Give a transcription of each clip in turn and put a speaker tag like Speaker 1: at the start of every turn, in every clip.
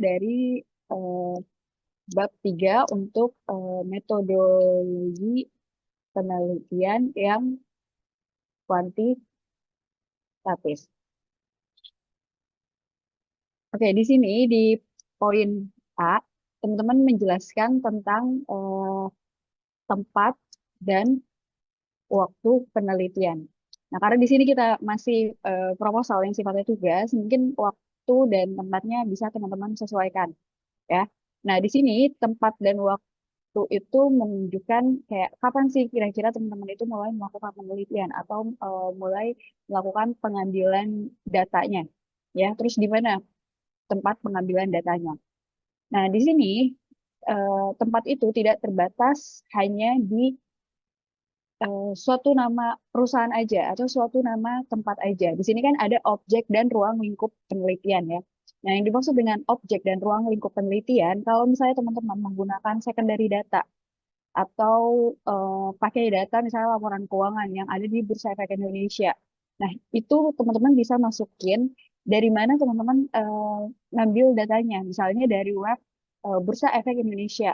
Speaker 1: dari eh, bab 3 untuk metodologi penelitian yang kuantitatif. Oke, di sini di poin A, teman-teman menjelaskan tentang tempat dan waktu penelitian. Nah, karena di sini kita masih proposal yang sifatnya tugas, mungkin waktu dan tempatnya bisa teman-teman sesuaikan, ya. Nah, di sini tempat dan waktu itu menunjukkan kayak kapan sih kira-kira teman-teman itu mulai melakukan penelitian atau mulai melakukan pengambilan datanya, ya. Terus di mana tempat pengambilan datanya. Nah, di sini tempat itu tidak terbatas hanya di suatu nama perusahaan aja atau suatu nama tempat aja. Di sini kan ada objek dan ruang lingkup penelitian ya. Nah, yang dimaksud dengan objek dan ruang lingkup penelitian, kalau misalnya teman-teman menggunakan secondary data atau pakai data misalnya laporan keuangan yang ada di Bursa Efek Indonesia. Nah, itu teman-teman bisa masukin dari mana teman-teman ngambil datanya. Misalnya dari web Bursa Efek Indonesia.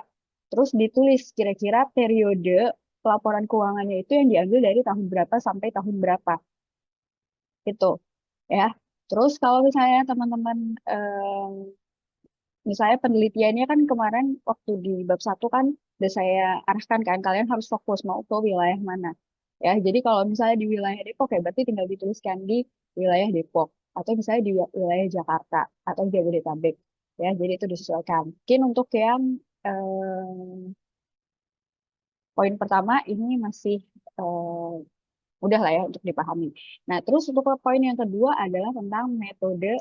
Speaker 1: Terus ditulis kira-kira periode laporan keuangannya itu yang diambil dari tahun berapa sampai tahun berapa. Itu ya. Terus kalau misalnya teman-teman misalnya penelitiannya kan kemarin waktu di bab 1 kan udah saya arahkan kan kalian harus fokus mau ke wilayah mana. Ya, jadi kalau misalnya di wilayah Depok ya berarti tinggal dituliskan di wilayah Depok atau misalnya di wilayah Jakarta atau Jabodetabek. Ya, jadi itu disesuaikan. Mungkin untuk yang poin pertama ini masih mudah lah ya untuk dipahami. Nah, terus untuk poin yang kedua adalah tentang metode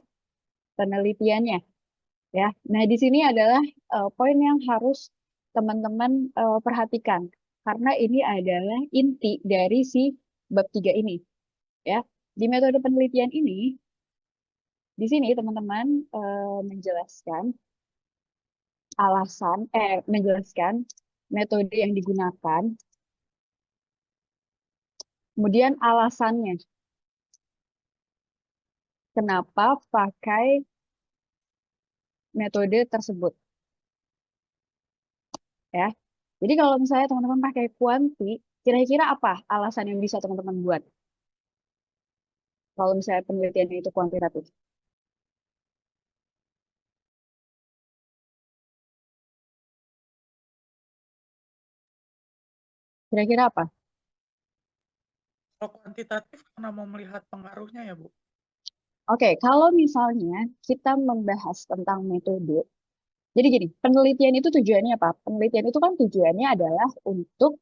Speaker 1: penelitiannya. Ya, nah di sini adalah poin yang harus teman-teman perhatikan karena ini adalah inti dari si bab 3 ini. Ya, di metode penelitian ini, di sini teman-teman menjelaskan menjelaskan metode yang digunakan, kemudian alasannya kenapa pakai metode tersebut. Ya, jadi kalau misalnya teman-teman pakai kuanti, kira-kira apa alasan yang bisa teman-teman buat? Kalau misalnya penelitiannya itu kuantitatif. Kira-kira apa?
Speaker 2: Kalau kuantitatif karena mau melihat pengaruhnya ya, Bu.
Speaker 1: Oke, kalau misalnya kita membahas tentang metode, jadi gini, penelitian itu tujuannya apa? Penelitian itu kan tujuannya adalah untuk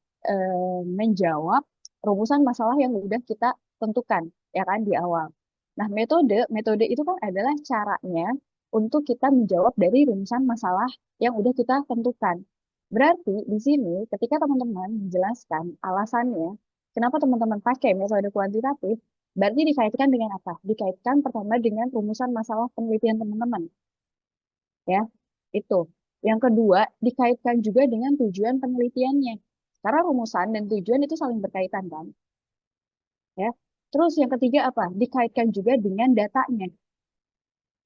Speaker 1: menjawab rumusan masalah yang udah kita tentukan, ya kan, di awal. Nah, metode itu kan adalah caranya untuk kita menjawab dari rumusan masalah yang udah kita tentukan. Berarti di sini ketika teman-teman menjelaskan alasannya, kenapa teman-teman pakai metode kuantitatif, berarti dikaitkan dengan apa? Dikaitkan pertama dengan rumusan masalah penelitian teman-teman, ya. Itu. Yang kedua, dikaitkan juga dengan tujuan penelitiannya. Karena rumusan dan tujuan itu saling berkaitan kan, ya. Terus yang ketiga apa? Dikaitkan juga dengan datanya,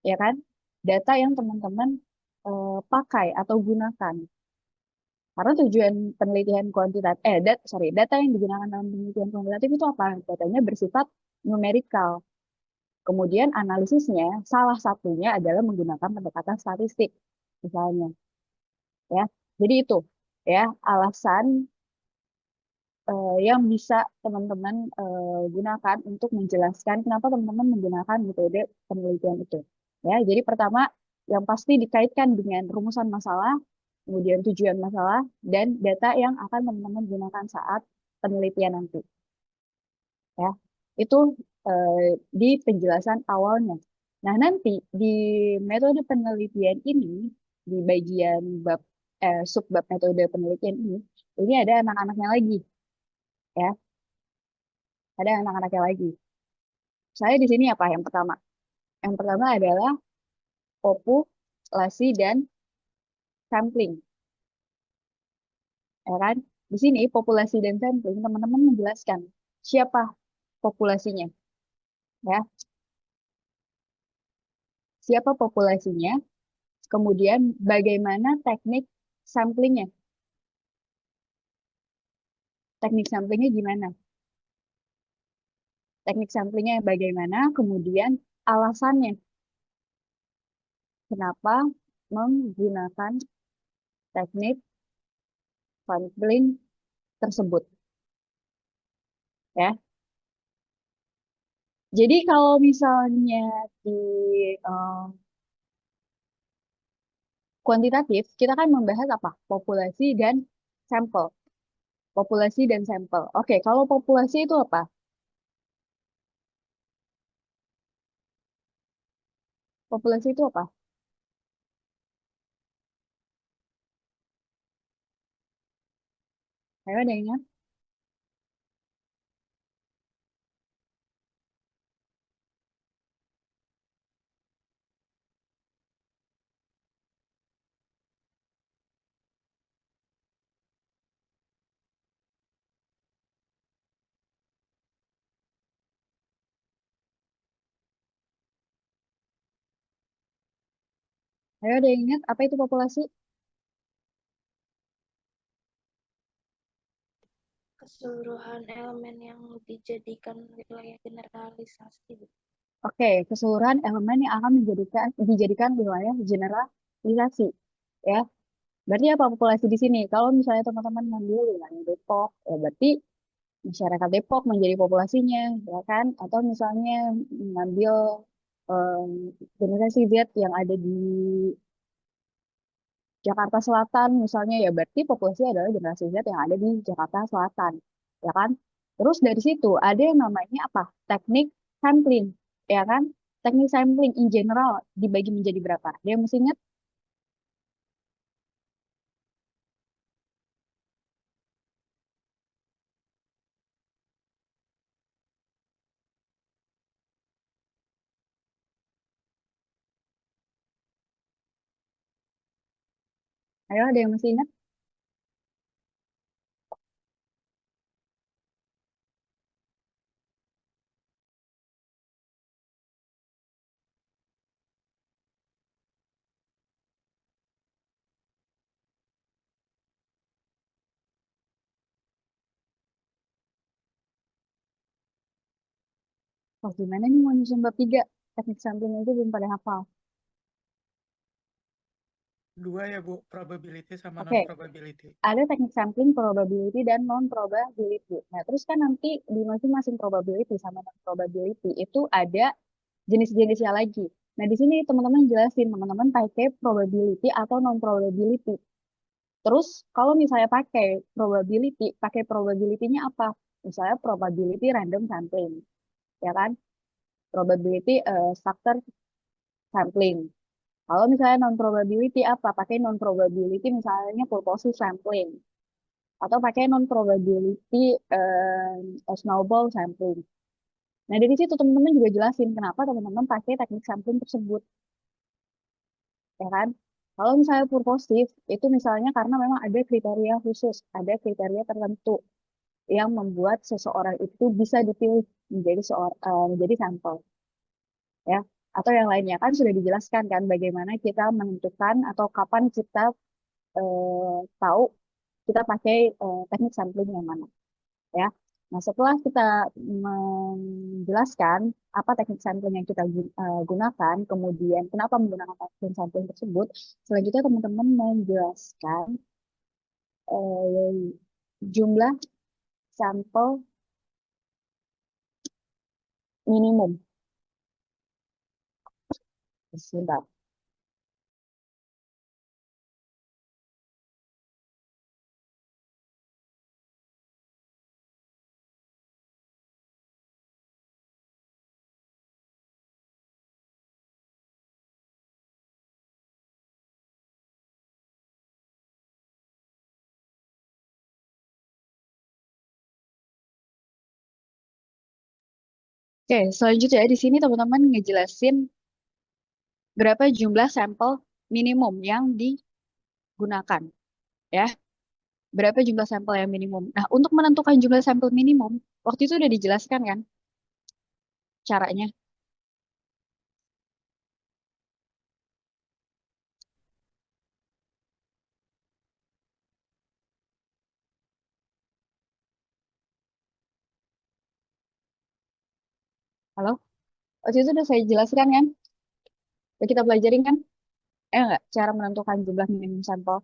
Speaker 1: ya kan? Data yang teman-teman pakai atau gunakan. Karena tujuan penelitian kuantitatif, data yang digunakan dalam penelitian kuantitatif itu apa? Datanya bersifat numerikal. Kemudian analisisnya salah satunya adalah menggunakan pendekatan statistik, misalnya. Ya, jadi itu ya alasan yang bisa teman-teman gunakan untuk menjelaskan kenapa teman-teman menggunakan metode penelitian itu. Ya, jadi pertama yang pasti dikaitkan dengan rumusan masalah, kemudian tujuan masalah dan data yang akan teman-teman gunakan saat penelitian nanti. Ya, itu eh, di penjelasan awalnya. Nah, nanti di metode penelitian ini di bagian subbab metode penelitian ini ada anak-anaknya lagi, ya. Ada anak-anaknya lagi. Saya di sini apa yang pertama? Yang pertama adalah populasi dan sampling, ya kan? Di sini populasi dan sampling teman-teman menjelaskan siapa populasinya, ya. Siapa populasinya? Kemudian bagaimana teknik samplingnya? Teknik samplingnya gimana? Teknik samplingnya bagaimana? Kemudian alasannya kenapa menggunakan teknik sampling tersebut, ya. Jadi kalau misalnya di eh, kuantitatif, kita kan membahas apa? Populasi dan sampel. Populasi dan sampel. Oke, kalau populasi itu apa? Populasi itu apa? Ayo ada yang ingat? Ayo ada yang ingat apa itu populasi?
Speaker 3: Keseluruhan elemen yang dijadikan wilayah generalisasi.
Speaker 1: Oke, keseluruhan elemen yang akan dijadikan wilayah generalisasi, ya. Berarti apa populasi di sini? Kalau misalnya teman-teman ngambil wilayah Depok, ya berarti masyarakat Depok menjadi populasinya, ya kan? Atau misalnya ngambil em, generasi Z yang ada di Jakarta Selatan, misalnya ya berarti populasi adalah generasi Z yang ada di Jakarta Selatan, ya kan? Terus dari situ ada yang namanya apa? Teknik sampling, ya kan? Teknik sampling in general dibagi menjadi berapa? Dia mesti ingat, ayo ada yang mesti ingat? Oh, gimana nih mau nyusun bab 3? Teknik sampling itu belum pada hafal.
Speaker 2: Dua ya, Bu, probability sama
Speaker 1: Oke,
Speaker 2: non-probability.
Speaker 1: ada teknik sampling probability dan non-probability. Nah, terus kan nanti di masing-masing probability sama non-probability itu ada jenis-jenisnya lagi. Nah, di sini teman-teman jelasin, teman-teman pakai probability atau non-probability. Terus, kalau misalnya pakai probability-nya apa? Misalnya probability random sampling, ya kan? Probability factor sampling. Kalau misalnya non-probability apa? Pakai non-probability misalnya purposive sampling. Atau pakai non-probability snowball sampling. Nah, dari situ teman-teman juga jelasin kenapa teman-teman pakai teknik sampling tersebut, ya kan? Kalau misalnya purposive, itu misalnya karena memang ada kriteria khusus, ada kriteria tertentu yang membuat seseorang itu bisa dipilih menjadi sampel, ya. Atau yang lainnya kan sudah dijelaskan kan bagaimana kita menentukan atau kapan kita tahu kita pakai teknik sampling yang mana, ya. Nah, setelah kita menjelaskan apa teknik sampling yang kita gunakan, kemudian kenapa menggunakan teknik sampling tersebut, selanjutnya teman-teman menjelaskan eh, jumlah sampel minimum. Sebentar. Oke, selanjutnya di sini teman-teman ngejelasin berapa jumlah sampel minimum yang digunakan, ya. Berapa jumlah sampel yang minimum. Nah, untuk menentukan jumlah sampel minimum, waktu itu udah dijelaskan kan caranya. Halo? Waktu itu udah saya jelaskan kan? Udah kita pelajarin kan? Enggak, cara menentukan jumlah minimum sampel.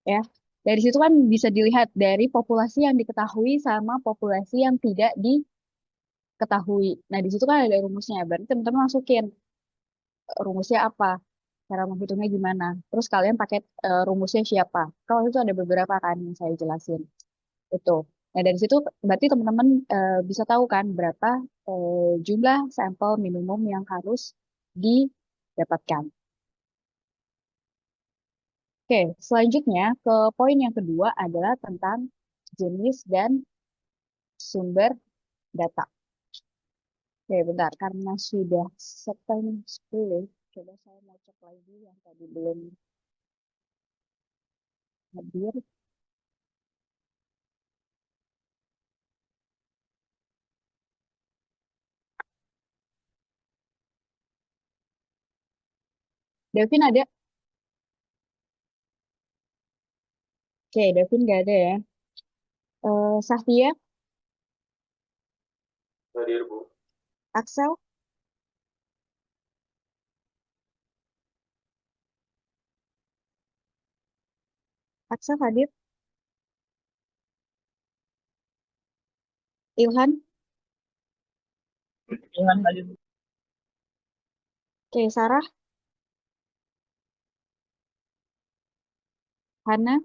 Speaker 1: Ya, dari situ kan bisa dilihat dari populasi yang diketahui sama populasi yang tidak diketahui. Nah, di situ kan ada rumusnya. Berarti teman-teman masukin rumusnya apa, cara menghitungnya gimana. Terus kalian pakai rumusnya siapa. Kalau itu ada beberapa kan yang saya jelasin. Itu. Nah, dari situ berarti teman-teman bisa tahu kan berapa jumlah sampel minimum yang harus didapatkan. Oke, selanjutnya ke poin yang kedua adalah tentang jenis dan sumber data. Oke, bentar. Karena sudah setengah 10, coba saya mau cek lagi yang tadi belum hadir. Devin ada? Oke, Devin nggak ada ya. Safia,
Speaker 4: Hadir, Bu.
Speaker 1: Axel, Axel hadir. Ilhan,
Speaker 2: Ilhan hadir.
Speaker 1: oke, Sarah, Hana,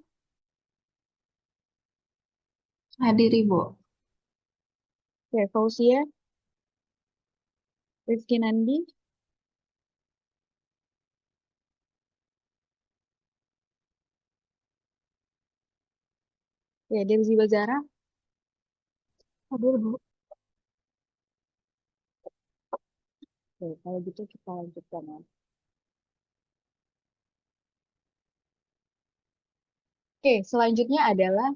Speaker 5: Hadir Ibu.
Speaker 1: oke, Fauzia, Rizky Nandi, oke, Dewzi Bazara.
Speaker 5: Hadir Bu.
Speaker 1: Oke, kalau gitu kita lanjutkan ya. Oke, selanjutnya adalah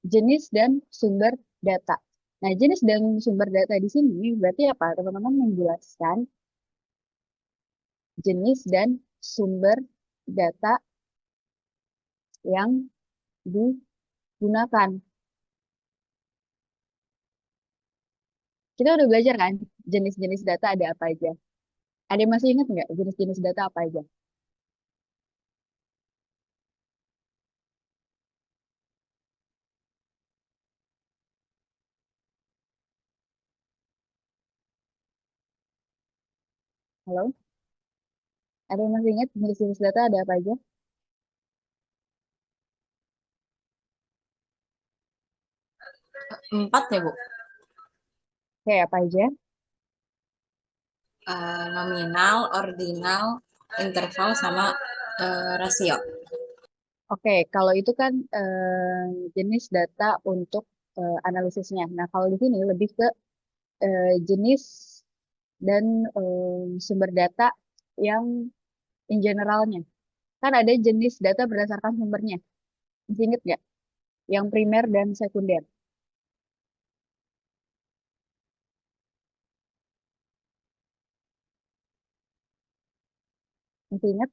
Speaker 1: jenis dan sumber data. Nah, jenis dan sumber data di sini berarti apa? Teman-teman menjelaskan jenis dan sumber data yang digunakan. Kita udah belajar kan jenis-jenis data ada apa aja. Ada yang masih ingat nggak jenis-jenis data apa aja? Halo? Ada yang masih ingat jenis-jenis data ada apa aja?
Speaker 5: 4 ya Bu.
Speaker 1: Oke, apa aja?
Speaker 5: Nominal, ordinal, interval sama rasio.
Speaker 1: Oke, kalau itu kan jenis data untuk analisisnya. Nah, kalau di sini lebih ke jenis dan sumber data yang in generalnya. Kan ada jenis data berdasarkan sumbernya. Masih inget nggak? Yang primer dan sekunder. Masih ingat?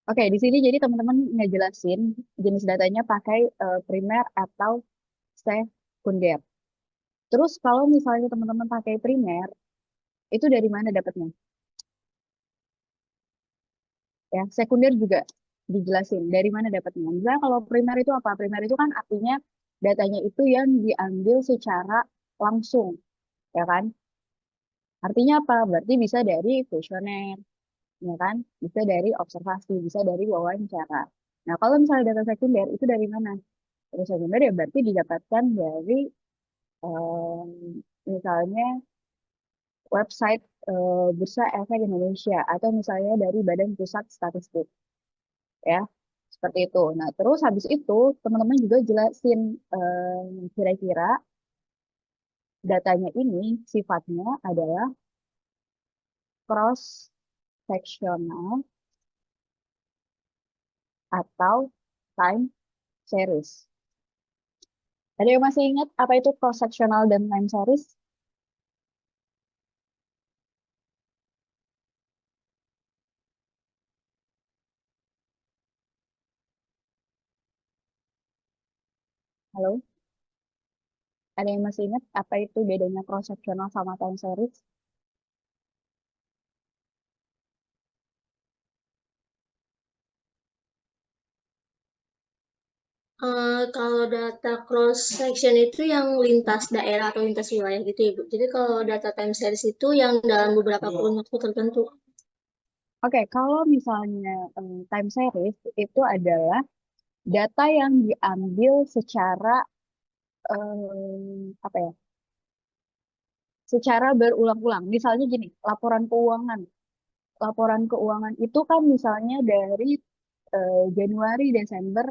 Speaker 1: Oke, di sini jadi teman-teman ngejelasin jenis datanya pakai primer atau sekunder. Terus kalau misalnya teman-teman pakai primer, itu dari mana dapatnya? Ya, sekunder juga dijelasin dari mana dapatnya. Misalnya kalau primer itu apa? Primer itu kan artinya datanya itu yang diambil secara langsung, ya kan? Artinya apa? Berarti bisa dari kuesioner, ya kan? Bisa dari observasi, bisa dari wawancara. Nah, kalau misalnya data sekunder itu dari mana? Data sekunder ya berarti didapatkan dari em, misalnya website Bursa Efek Indonesia atau misalnya dari Badan Pusat Statistik, ya. Seperti itu. Nah, terus habis itu teman-teman juga jelasin kira-kira datanya ini sifatnya adalah cross sectional atau time series. Ada yang masih ingat apa itu cross sectional dan time series? Halo? Ada yang masih ingat apa itu bedanya cross sectional sama time series?
Speaker 4: Kalau data cross section itu yang lintas daerah atau lintas wilayah gitu ya, Bu. Jadi kalau data time series itu yang dalam beberapa kurun waktu tertentu.
Speaker 1: Oke, kalau misalnya time series itu adalah data yang diambil secara apa ya? Secara berulang-ulang. Misalnya gini, laporan keuangan. Laporan keuangan itu kan misalnya dari Januari Desember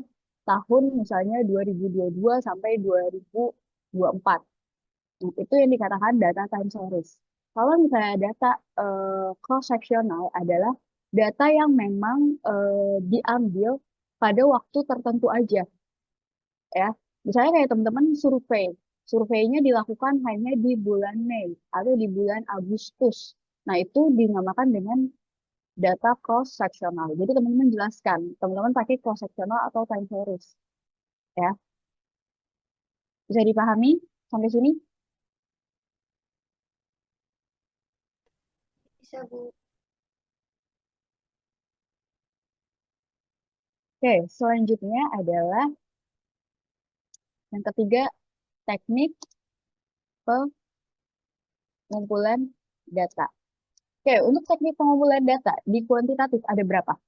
Speaker 1: tahun misalnya 2022 sampai 2024. Nah, itu yang dikatakan data time series. Kalau misalnya data cross sectional adalah data yang memang diambil pada waktu tertentu aja, ya. Misalnya kayak teman-teman survei, surveinya dilakukan hanya di bulan Mei atau di bulan Agustus. Nah, itu dinamakan dengan data cross sectional. Jadi teman-teman jelaskan, teman-teman pakai cross sectional atau time series, ya. Bisa dipahami sampai sini?
Speaker 3: Bisa, Bu.
Speaker 1: Oke, selanjutnya adalah yang ketiga, teknik pengumpulan data. Oke, untuk teknik pengumpulan data di kuantitatif ada berapa?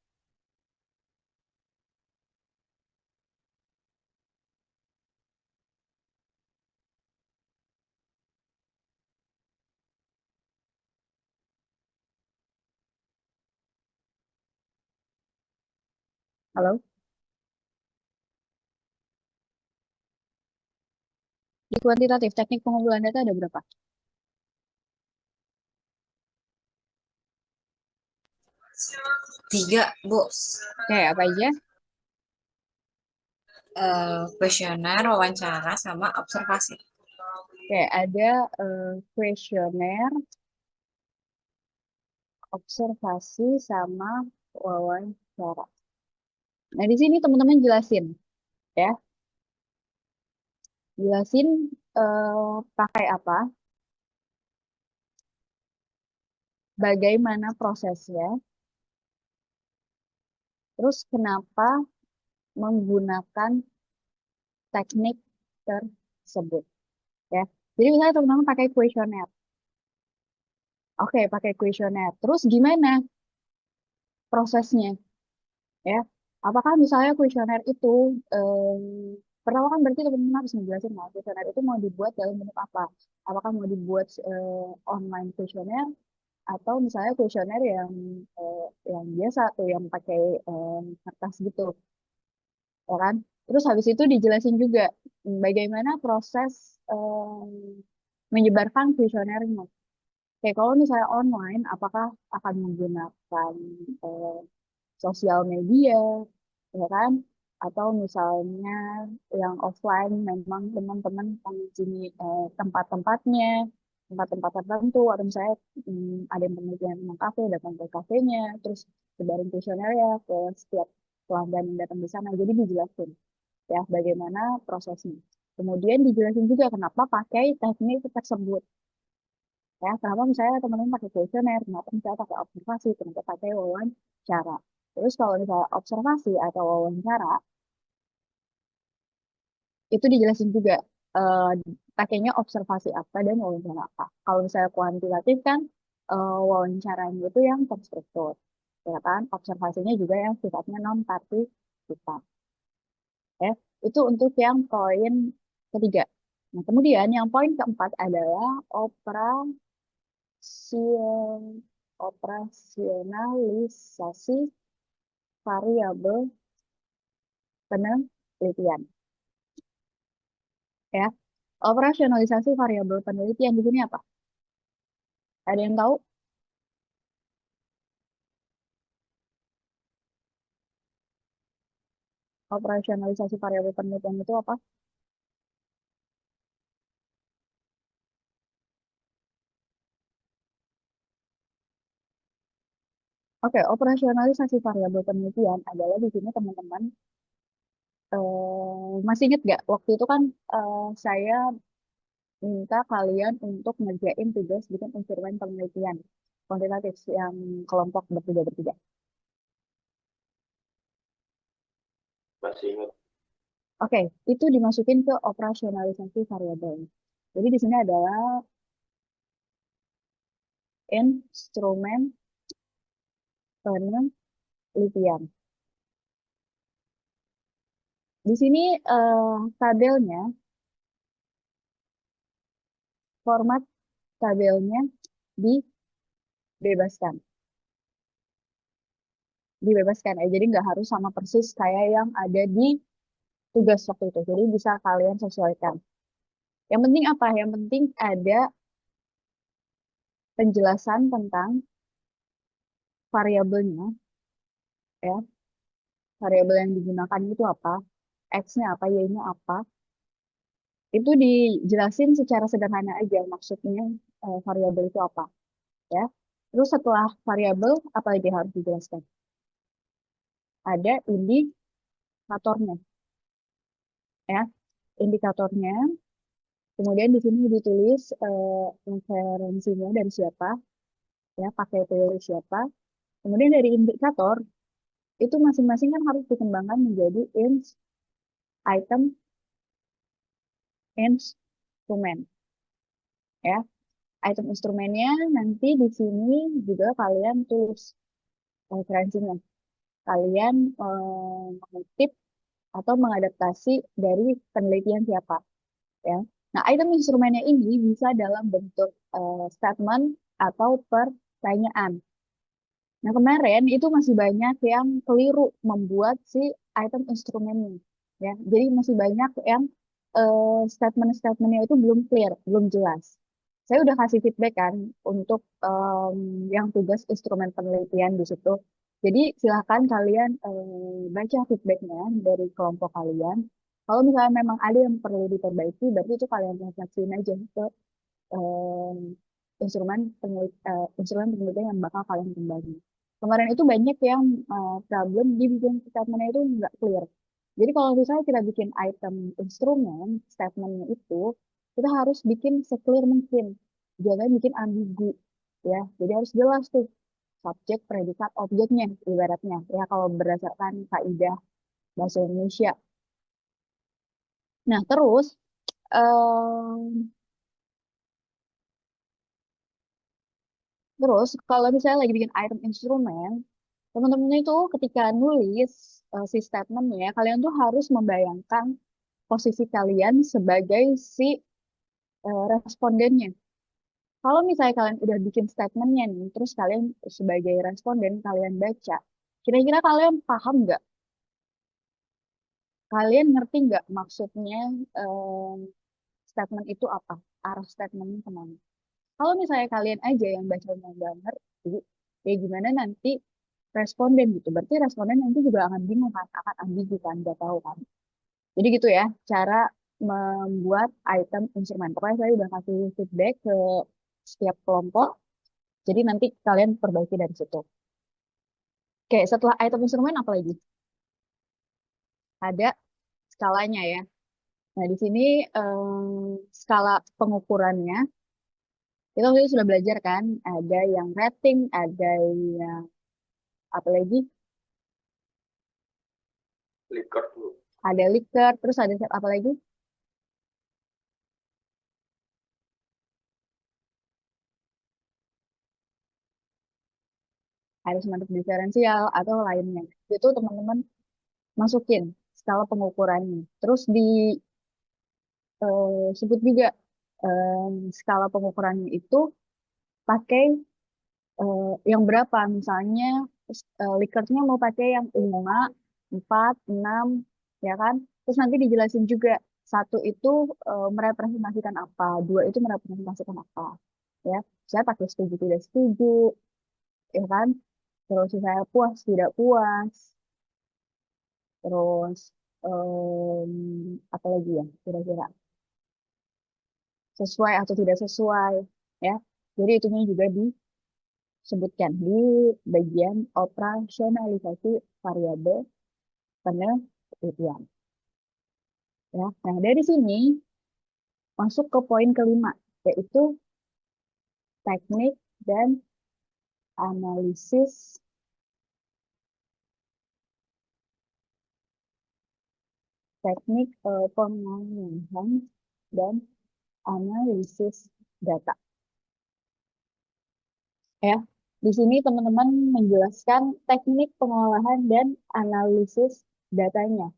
Speaker 1: Halo? Di kuantitatif, teknik pengumpulan data ada berapa?
Speaker 5: 3, Bu.
Speaker 1: Oke, apa aja?
Speaker 5: Kuesioner, wawancara, sama observasi.
Speaker 1: Oke, ada kuesioner, observasi, sama wawancara. Nah, di sini teman-teman jelasin, ya. Jelasin pakai apa, bagaimana prosesnya, terus kenapa menggunakan teknik tersebut, ya. Jadi misalnya teman-teman pakai kuesioner. Oke, pakai kuesioner. Terus gimana prosesnya, ya? Apakah misalnya kuesioner itu pertama kan berarti teman-teman harus menjelaskan bahwa kuesioner itu mau dibuat dalam bentuk apa? Apakah mau dibuat online kuesioner atau misalnya kuesioner yang biasa tuh yang pakai kertas gitu, ya kan? Terus habis itu dijelasin juga bagaimana proses menyebarkan kuesionernya. Kayak kalau misalnya online, apakah akan menggunakan eh, sosial media, ya kan? Atau misalnya yang offline memang teman-teman mengunjungi tempat-tempatnya, tempat-tempat tertentu, atau misalnya ada yang penelitian tentang kafe, datang ke kafenya, terus sebarin kuesioner ya ke setiap pelanggan yang datang di sana. Jadi dijelasin ya bagaimana prosesnya. Kemudian dijelasin juga kenapa pakai teknik tersebut. Ya, kenapa misalnya teman-teman pakai kuesioner, kenapa misalnya pakai observasi, kenapa pakai wawancara. Terus kalau misalnya observasi atau wawancara, itu dijelasin juga eh, pakainya observasi apa dan wawancara apa. Kalau misalnya kuantitatif kan wawancaranya itu yang terstruktur, ya kan? Observasinya juga yang sifatnya non partisipan. Ya, itu untuk yang poin ketiga. Nah, kemudian yang poin keempat adalah operasionalisasi variabel penelitian. Ya, operasionalisasi variabel penelitian di sini apa? Ada yang tahu? Operasionalisasi variabel penelitian itu apa? Oke, operasionalisasi variabel penelitian adalah di sini teman-teman Masih ingat nggak waktu itu kan saya minta kalian untuk ngerjain tugas bikin instrumen penelitian kuantitatif yang kelompok bertiga-bertiga.
Speaker 6: Masih ingat.
Speaker 1: Oke, itu dimasukin ke operasionalisasi variabel. Jadi di sini adalah instrumen penelitian. Di sini tabelnya, format tabelnya dibebaskan. Dibebaskan ya, jadi nggak harus sama persis kayak yang ada di tugas waktu itu. Jadi bisa kalian sesuaikan. Yang penting apa? Yang penting ada penjelasan tentang variabelnya, ya. Variabel yang digunakan itu apa, X-nya apa, Y-nya apa. Itu dijelasin secara sederhana aja maksudnya variabel itu apa, ya. Terus setelah variabel, apa lagi harus dijelaskan? Ada indikatornya, ya. Indikatornya, kemudian di sini ditulis referensinya dari siapa, ya, pakai teori siapa. Kemudian dari indikator, itu masing-masing kan harus dikembangkan menjadi item instrumen, ya. Item instrumennya nanti di sini juga kalian tulis referensinya. Kalian mengutip atau mengadaptasi dari penelitian siapa, ya. Nah, item instrumennya ini bisa dalam bentuk statement atau pertanyaan. Nah, kemarin itu masih banyak yang keliru membuat si item instrumennya, ya. Jadi masih banyak yang statement-statementnya itu belum clear, belum jelas. Saya udah kasih feedback kan untuk yang tugas instrumen penelitian di situ. Jadi silahkan kalian baca feedbacknya dari kelompok kalian. Kalau misalnya memang ada yang perlu diperbaiki, berarti itu kalian refleksiin aja ke instrumen penelitian yang bakal kalian kembangin. Kemarin itu banyak yang problem di bikin statementnya itu nggak clear. Jadi kalau misalnya kita bikin item instrumen, statementnya itu, kita harus bikin se-clear mungkin. Jangan bikin ambigu, ya. Jadi harus jelas tuh subjek, predikat, objeknya ibaratnya. Ya kalau berdasarkan kaidah bahasa Indonesia. Nah terus, kalau misalnya lagi bikin item instrumen, teman-teman itu ketika nulis si statementnya, kalian tuh harus membayangkan posisi kalian sebagai si respondennya. Kalau misalnya kalian udah bikin statementnya nih, terus kalian sebagai responden, kalian baca, kira-kira kalian paham nggak? Kalian ngerti nggak maksudnya statement itu apa? Arah statementnya kemana? Kalau misalnya kalian aja yang bacanya nggak ngerti, ya gimana nanti responden gitu. Berarti responden nanti juga akan bingung kan, akan ambigu kan, nggak tahu kan. Jadi gitu ya, cara membuat item instrumen. Pokoknya saya udah kasih feedback ke setiap kelompok, jadi nanti kalian perbaiki dari situ. Oke, setelah item instrumen apa lagi? Ada skalanya ya. Nah, di sini skala pengukurannya, kita tadi sudah belajar kan, ada yang rating, ada yang apa lagi?
Speaker 6: Likert, Bu.
Speaker 1: Ada Likert, terus ada apa lagi? Ada semangat diferensial atau lainnya. Itu teman-teman masukin skala pengukurannya. Terus disebut juga skala pengukurannya itu pakai yang berapa. Misalnya Likertnya mau pakai yang 5, 4, 6, ya kan? Terus nanti dijelasin juga satu itu merepresentasikan apa, dua itu merepresentasikan apa, ya. Saya pakai setuju tidak setuju, ya kan? Terus saya puas tidak puas, terus apa lagi ya kira-kira sesuai atau tidak sesuai, ya. Jadi itunya juga disebutkan di bagian operasionalisasi variabel penelitian. Ya. Nah, dari sini masuk ke poin kelima, yaitu teknik dan analisis pengolahan dan analisis data. Ya, di sini teman-teman menjelaskan teknik pengolahan dan analisis datanya.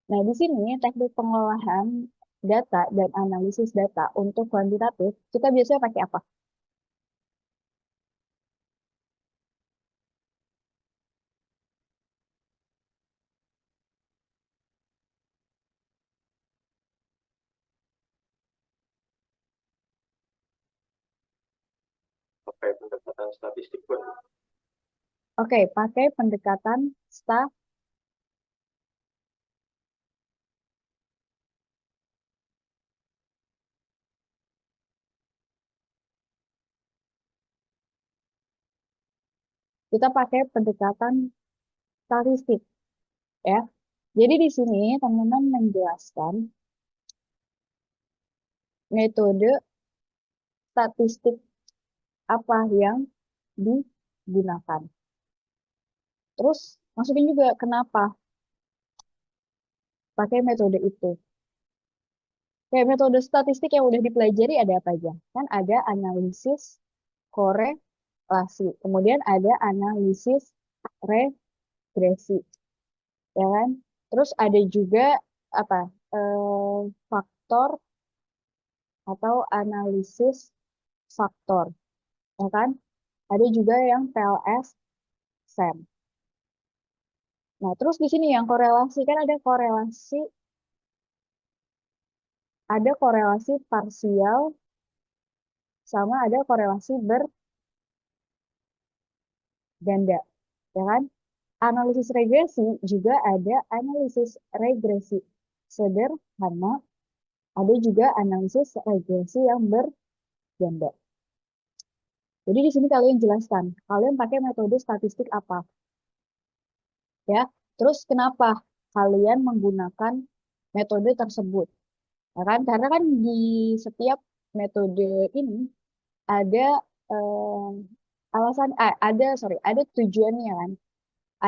Speaker 1: Nah, di sini teknik pengolahan data dan analisis data untuk kuantitatif, kita biasanya pakai apa?
Speaker 6: Pakai pendekatan statistik pun.
Speaker 1: Oke, pakai pendekatan kita pakai pendekatan statistik, ya. Jadi di sini teman-teman menjelaskan metode statistik apa yang digunakan. Terus masukin juga kenapa pakai metode itu. Kayak metode statistik yang udah dipelajari ada apa aja? Kan ada analisis korelasi, kemudian ada analisis regresi, ya kan? Terus ada juga apa? Faktor atau analisis faktor, ya kan? Ada juga yang PLS SEM. Nah, terus di sini yang korelasi kan ada korelasi parsial sama ada korelasi berganda, ya kan? Analisis regresi juga ada analisis regresi sederhana, ada juga analisis regresi yang berganda. Jadi di sini kalian jelaskan, kalian pakai metode statistik apa? Ya, terus kenapa kalian menggunakan metode tersebut? Ya kan? Karena kan di setiap metode ini ada ada tujuannya kan.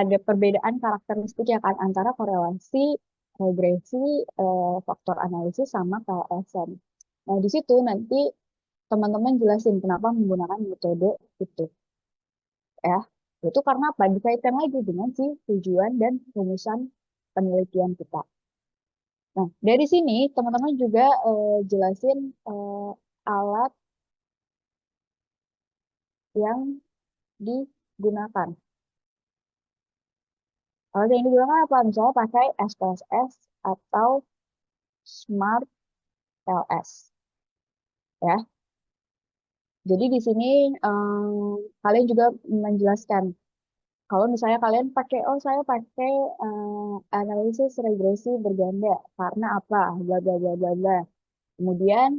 Speaker 1: Ada perbedaan karakteristik ya kan antara korelasi, regresi, faktor analisis sama KSM. Nah, di situ nanti teman-teman jelasin kenapa menggunakan metode itu. Ya, itu karena apa? Dikaitkan lagi dengan si tujuan dan rumusan penelitian kita. Nah, dari sini teman-teman juga jelasin alat yang digunakan. Alat yang digunakan apa? Misalnya pakai SPSS atau Smart LS. Ya. Jadi di sini kalian juga menjelaskan kalau misalnya kalian pakai, oh saya pakai analisis regresi berganda karena apa, bla bla bla bla bla. Kemudian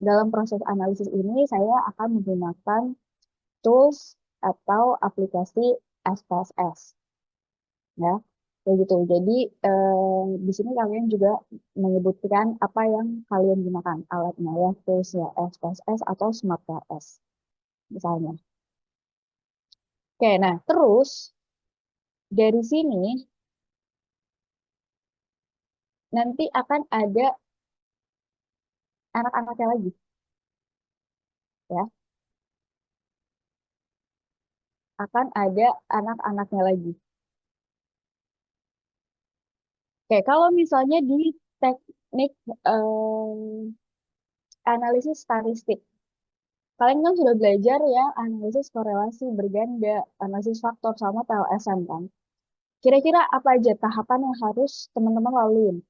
Speaker 1: dalam proses analisis ini saya akan menggunakan tools atau aplikasi SPSS, ya, kayak gitu. Jadi di sini kalian juga menyebutkan apa yang kalian gunakan alatnya ya, tools ya, SPSS atau Smart LS misalnya. Oke, nah terus dari sini nanti akan ada anak-anaknya lagi, ya. Akan ada anak-anaknya lagi. Oke, kalau misalnya di teknik analisis statistik, kalian kan sudah belajar ya analisis korelasi berganda, analisis faktor sama PLSM kan. Kira-kira apa aja tahapan yang harus teman-teman laluin?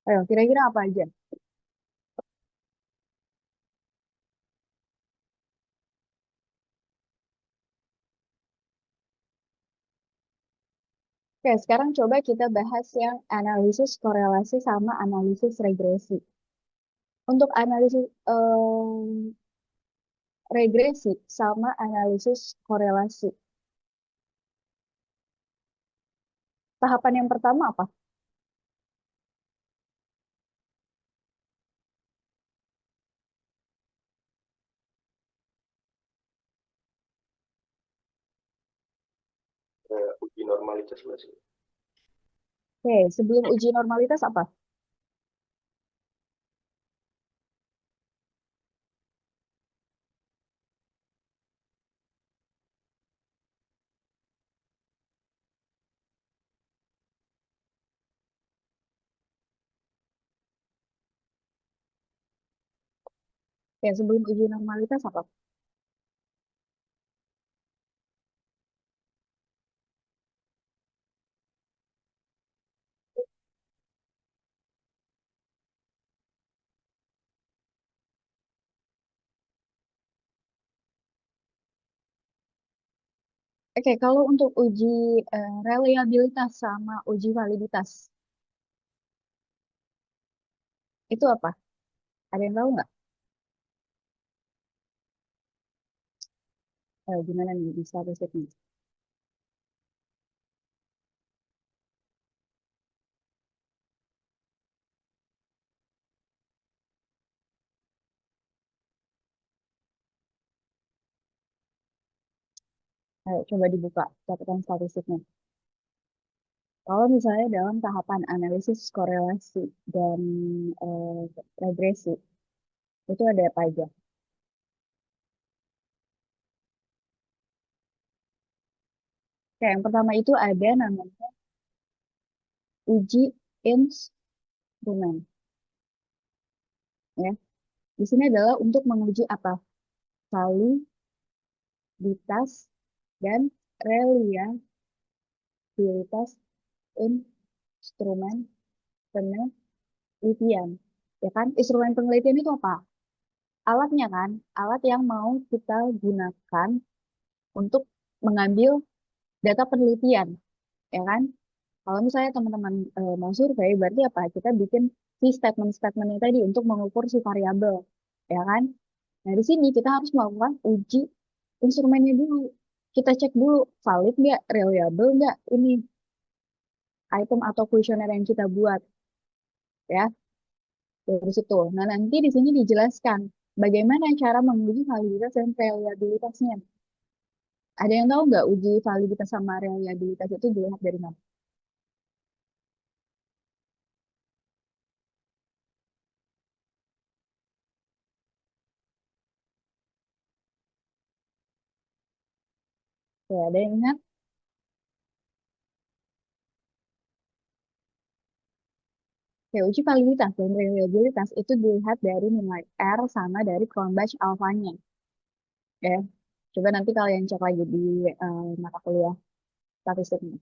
Speaker 1: Ayo, kira-kira apa aja? Oke, sekarang coba kita bahas yang analisis korelasi sama analisis regresi. Untuk analisis regresi sama analisis korelasi. Tahapan yang pertama apa?
Speaker 6: Uji normalitas masih.
Speaker 1: Oke, sebelum uji normalitas apa? Oke, sebelum uji normalitas apa? Oke, kalau untuk uji reliabilitas sama uji validitas, itu apa? Ada yang tahu nggak? Gimana nih di statistiknya? Ayo, coba dibuka catatan statistiknya. Kalau misalnya dalam tahapan analisis korelasi dan regresi, itu ada apa aja? Oke, yang pertama itu ada namanya uji instrumen. Ya, di sini adalah untuk menguji apa? Validitas dan reliabilitas instrumen penelitian. Ya kan? Instrumen penelitian itu apa? Alatnya kan? Alat yang mau kita gunakan untuk mengambil data penelitian, ya kan? Kalau misalnya teman-teman mau survei, berarti apa? Kita bikin si statement-statementnya tadi untuk mengukur si variabel, ya kan? Nah, di sini kita harus melakukan uji instrumennya dulu. Kita cek dulu, valid nggak, reliable nggak ini item atau kuesioner yang kita buat, ya. Dari situ. Nah, nanti di sini dijelaskan bagaimana cara menguji validitas dan reliabilitasnya. Ada yang tahu nggak uji validitas sama reliabilitas itu dilihat dari mana? Ya, ada yang ingat? Ya, uji validitas dan reliabilitas itu dilihat dari nilai R sama dari Cronbach alfanya. Ya, coba nanti kalian cek lagi di mata kuliah statistiknya.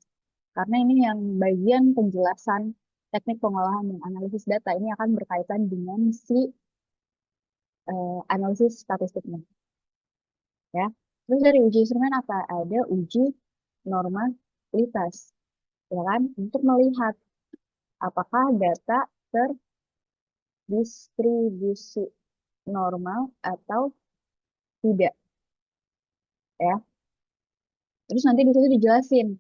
Speaker 1: Karena ini yang bagian penjelasan teknik pengolahan dan analisis data ini akan berkaitan dengan si analisis statistiknya. Ya, terus dari uji instrumen apa? Ada uji normalitas, ya kan? Untuk melihat apakah data terdistribusi normal atau tidak, ya. Terus nanti di situ dijelasin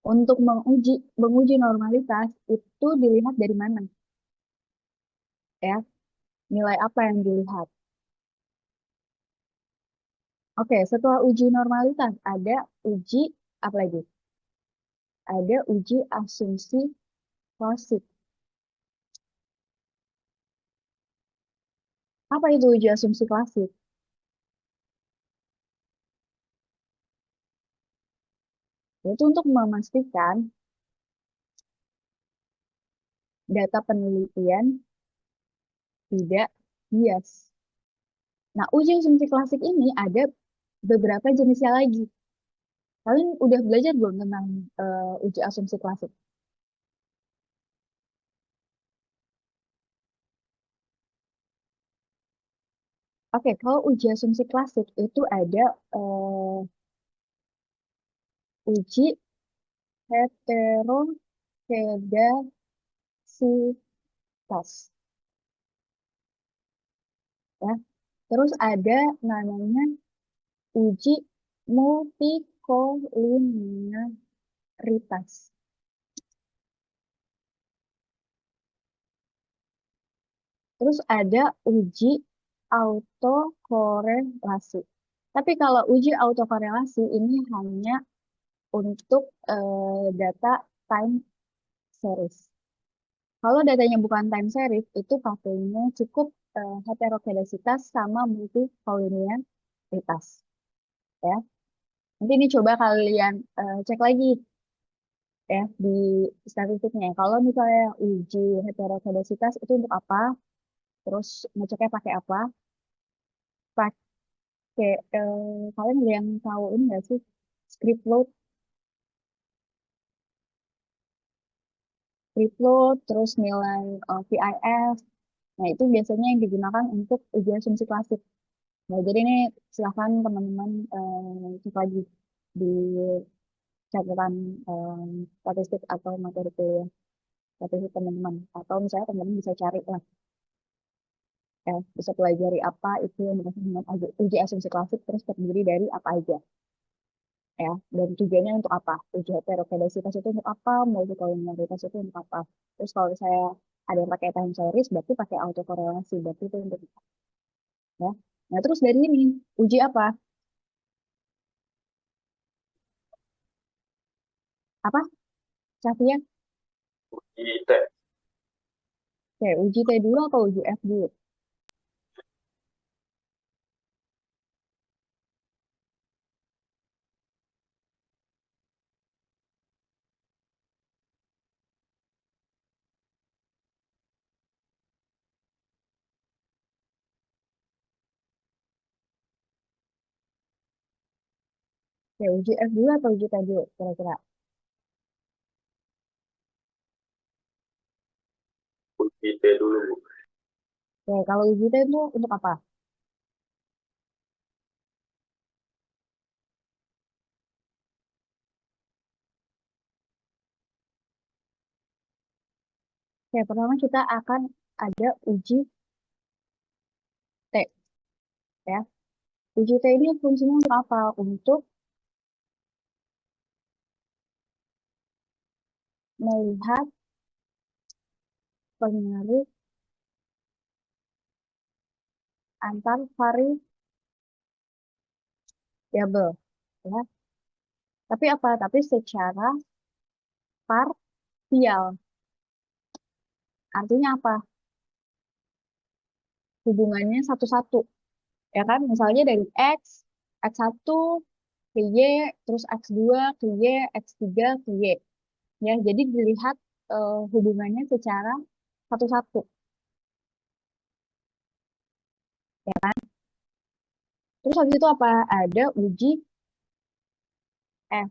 Speaker 1: untuk menguji normalitas itu dilihat dari mana, ya. Nilai apa yang dilihat? Oke, setelah uji normalitas ada uji apa lagi? Ada uji asumsi klasik. Apa itu uji asumsi klasik? Itu untuk memastikan data penelitian tidak bias. Nah, uji asumsi klasik ini ada beberapa jenisnya lagi. Kalian udah belajar belum tentang uji asumsi klasik? Oke, kalau uji asumsi klasik itu ada uji heterokedasitas. Ya. Terus ada namanya uji multikolinearitas. Terus ada uji autokorelasi. Tapi kalau uji autokorelasi ini hanya untuk data time series. Kalau datanya bukan time series, itu pakainya cukup heterokedasitas sama multikolinearitas. Ya. Nanti ini coba kalian cek lagi ya di statistiknya. Kalau misalnya uji heterokedasitas itu untuk apa? Terus ngeceknya pakai apa? Pakai kalian ada yang tahu ini nggak sih? Script load, terus nilai VIF. Nah, itu biasanya yang digunakan untuk uji asumsi klasik. Nah, jadi ini silahkan teman-teman cek lagi di catatan statistik atau materi kuliah statistik teman-teman. Atau misalnya teman-teman bisa cari lah, ya, bisa pelajari apa itu yang dimaksud dengan uji asumsi klasik, terus terdiri dari apa aja. Ya, dan tujuannya untuk apa? Uji heterokedasitas itu untuk apa? Multikolinearitas itu untuk apa? Terus kalau saya ada yang pakai time series, berarti pakai autokorelasi, berarti itu untuk apa? Ya. Nah, terus dari ini, uji apa? Apa? Cahaya?
Speaker 6: Uji T.
Speaker 1: Oke, uji T dulu atau uji F dulu? Oke, uji F dulu atau uji T dulu, kira-kira?
Speaker 6: Uji T dulu, Bu.
Speaker 1: Oke, kalau uji T itu untuk apa? Oke, pertama kita akan ada uji T. Ya. Uji T ini fungsinya untuk apa? Untuk melihat pengaruh antar variabel. Ya. Tapi apa? Tapi secara parsial. Artinya apa? Hubungannya satu-satu. Ya kan? Misalnya dari X, X1 ke Y, terus X2 ke Y, X3 ke Y. Ya, jadi dilihat hubungannya secara satu-satu. Ya kan? Terus habis itu apa? Ada uji F.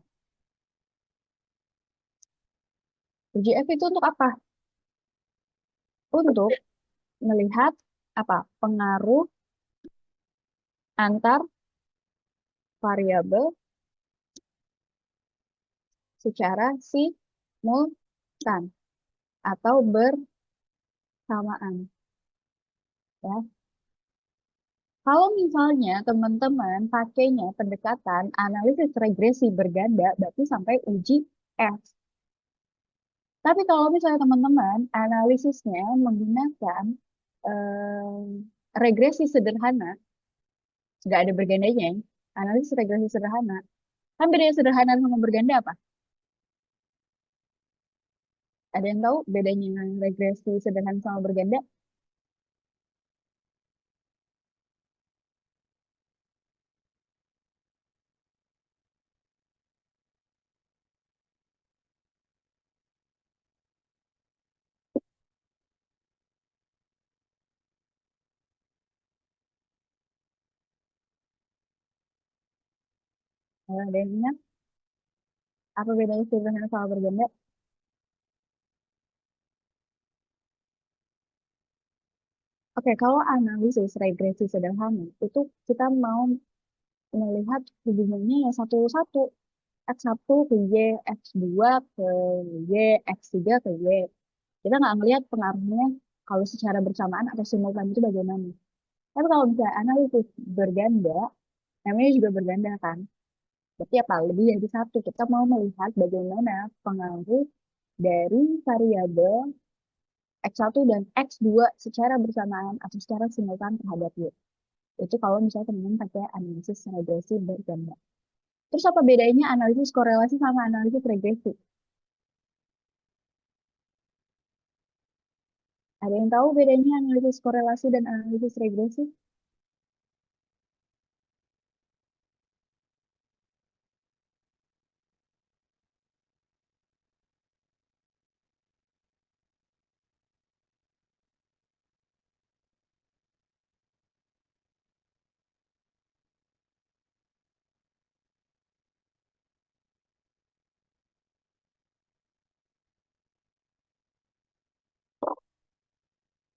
Speaker 1: Uji F itu untuk apa? Untuk melihat apa? Pengaruh antar variabel secara simultan atau bersamaan. Ya. Kalau misalnya teman-teman pakainya pendekatan analisis regresi berganda, berarti sampai uji F. Tapi kalau misalnya teman-teman analisisnya menggunakan regresi sederhana, nggak ada bergandanya, analisis regresi sederhana, kan bedanya sederhana sama berganda apa? Ada yang tahu bedanya regresi sederhana sama berganda? Ada yang ingat? Apa bedanya sederhana sama berganda? Oke, kalau analisis regresi sederhana, itu kita mau melihat hubungannya yang satu-satu. X1 ke Y, X2 ke Y, X3 ke Y. Kita nggak ngelihat pengaruhnya kalau secara bersamaan atau simultan itu bagaimana. Tapi kalau misalnya analisis berganda, namanya juga berganda kan. Berarti apa? Lebih dari satu. Kita mau melihat bagaimana pengaruh dari variabel X1 dan X2 secara bersamaan atau secara simultan terhadap Y. Itu kalau misalnya teman-teman pakai analisis regresi berganda. Terus apa bedanya analisis korelasi sama analisis regresi? Ada yang tahu bedanya analisis korelasi dan analisis regresi?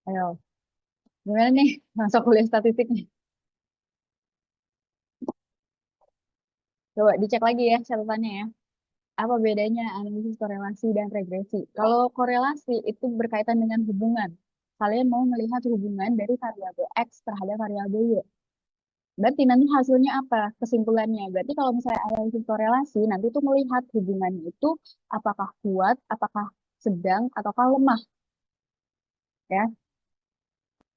Speaker 1: Ayo, gimana nih? Masuk kuliah statistiknya. Coba dicek lagi ya catatannya ya. Apa bedanya analisis korelasi dan regresi? Kalau korelasi itu berkaitan dengan hubungan. Kalian mau melihat hubungan dari variabel X terhadap variabel Y. Berarti nanti hasilnya apa? Kesimpulannya. Berarti kalau misalnya analisis korelasi, nanti itu melihat hubungannya itu apakah kuat, apakah sedang, ataukah lemah. Ya.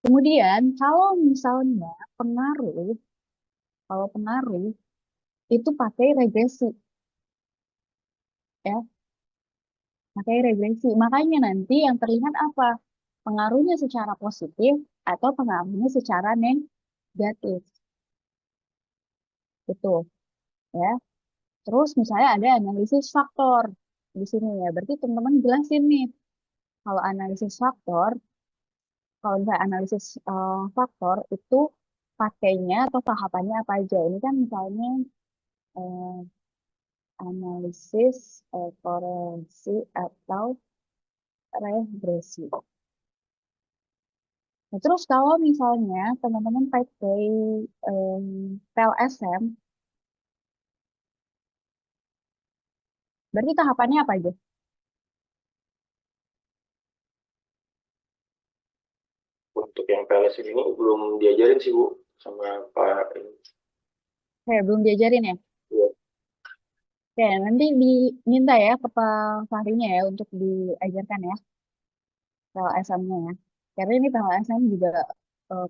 Speaker 1: Kemudian kalau misalnya pengaruh, kalau pengaruh itu pakai regresi. Ya, pakai regresi. Makanya nanti yang terlihat apa? Pengaruhnya secara positif atau pengaruhnya secara negatif. Betul, ya. Terus misalnya ada analisis faktor di sini ya. Berarti teman-teman jelasin nih. Kalau analisis faktor, kalau misalnya analisis faktor itu pakainya atau tahapannya apa aja? Ini kan misalnya eh, analisis korelasi atau regresi. Nah, terus kalau misalnya teman-teman pakai PLSM, berarti tahapannya apa aja?
Speaker 6: Untuk yang PLS ini belum diajarin sih Bu sama Pak ini.
Speaker 1: Belum diajarin ya?
Speaker 6: Iya.
Speaker 1: Oke, nanti diminta ya ke Pak Fahrinya ya untuk diajarkan ya PLSM-nya ya. Karena ini PLSM juga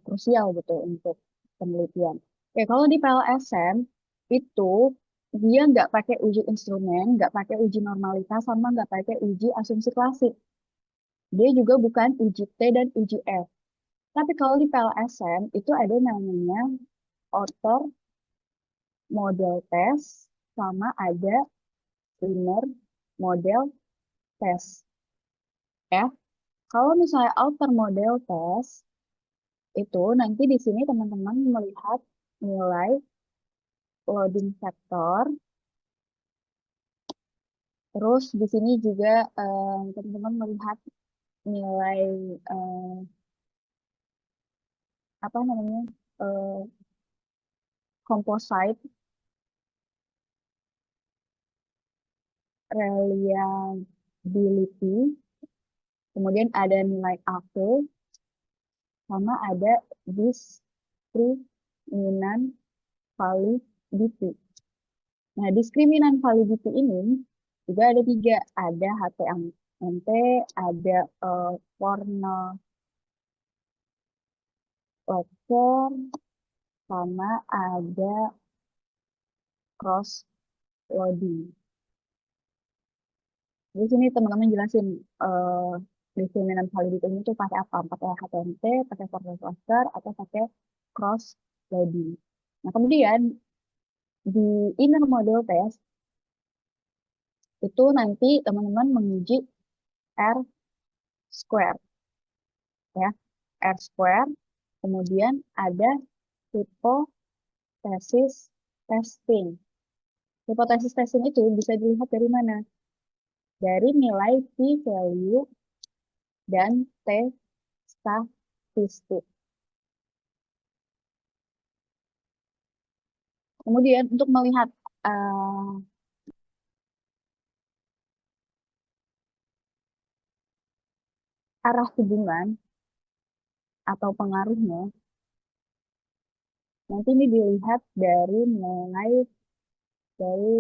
Speaker 1: krusial gitu untuk penelitian. Oke, kalau di PLSM itu dia nggak pakai uji instrumen, nggak pakai uji normalitas, sama nggak pakai uji asumsi klasik. Dia juga bukan uji T dan uji F. Tapi kalau di PLSM itu ada namanya outer model test sama ada inner model test. Ya, kalau misalnya outer model test itu nanti di sini teman-teman melihat nilai loading factor. Terus di sini juga teman-teman melihat nilai eh, apa namanya composite reliability, kemudian ada nilai AP, sama ada diskriminan validity. Nah, diskriminan validity ini juga ada tiga. Ada HTMT, ada Cornell Lecture, sama ada cross loading. Di sini teman-teman jelasin diskriminan validity ini tuh pakai apa? Pakai HTMT, pakai Cornell Lecture, atau pakai cross loading. Nah, kemudian di inner model test itu nanti teman-teman menguji R square ya. R square, kemudian ada hipotesis testing. Hipotesis testing itu bisa dilihat dari mana? Dari nilai p-value dan t statistik. Kemudian untuk melihat arah hubungan atau pengaruhnya nanti ini dilihat dari mulai dari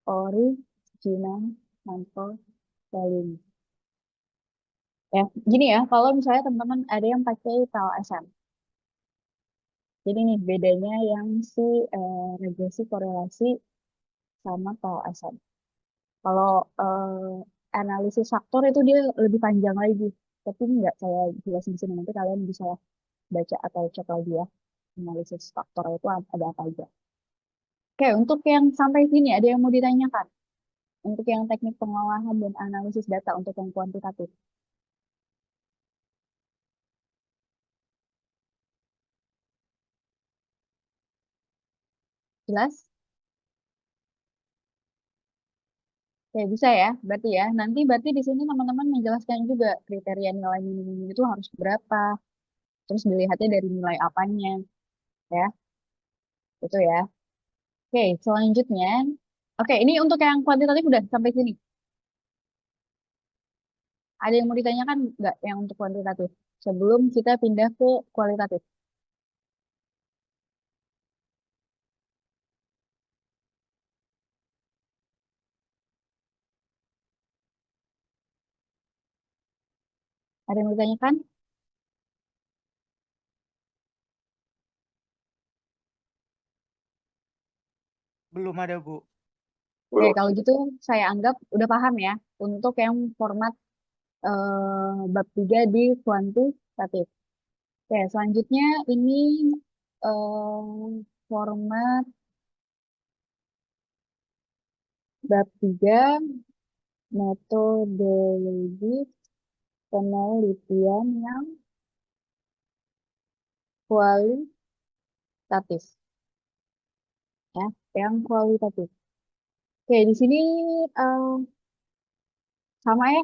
Speaker 1: original sample value. Ya, gini ya, kalau misalnya teman-teman ada yang pakai PLSM. Jadi nih bedanya yang si regresi korelasi sama PLSM. Kalau analisis faktor itu dia lebih panjang lagi. Tapi nggak saya jelasin di sini, nanti kalian bisa baca atau cek lagi ya. Analisis faktor itu ada apa aja. Oke, untuk yang sampai sini ada yang mau ditanyakan? Untuk yang teknik pengolahan dan analisis data untuk yang kuantitatif. Jelas? Oke, bisa ya. Berarti ya, nanti berarti di sini teman-teman menjelaskan juga kriteria nilai minimum itu harus berapa. Terus dilihatnya dari nilai apanya. Ya, itu ya. Oke, selanjutnya. Oke, ini untuk yang kuantitatif udah sampai sini. Ada yang mau ditanyakan nggak yang untuk kuantitatif? Sebelum kita pindah ke kualitatif. Ada yang mau ditanyakan?
Speaker 2: Belum ada, Bu.
Speaker 1: Oke,
Speaker 6: Belum.
Speaker 1: kalau gitu saya anggap udah paham ya untuk yang format bab 3 di kuantitatif. Oke, selanjutnya ini format bab 3 metodologi penelitian yang kualitatif. Ya, yang kualitatif. Oke, di sini eh, sama ya.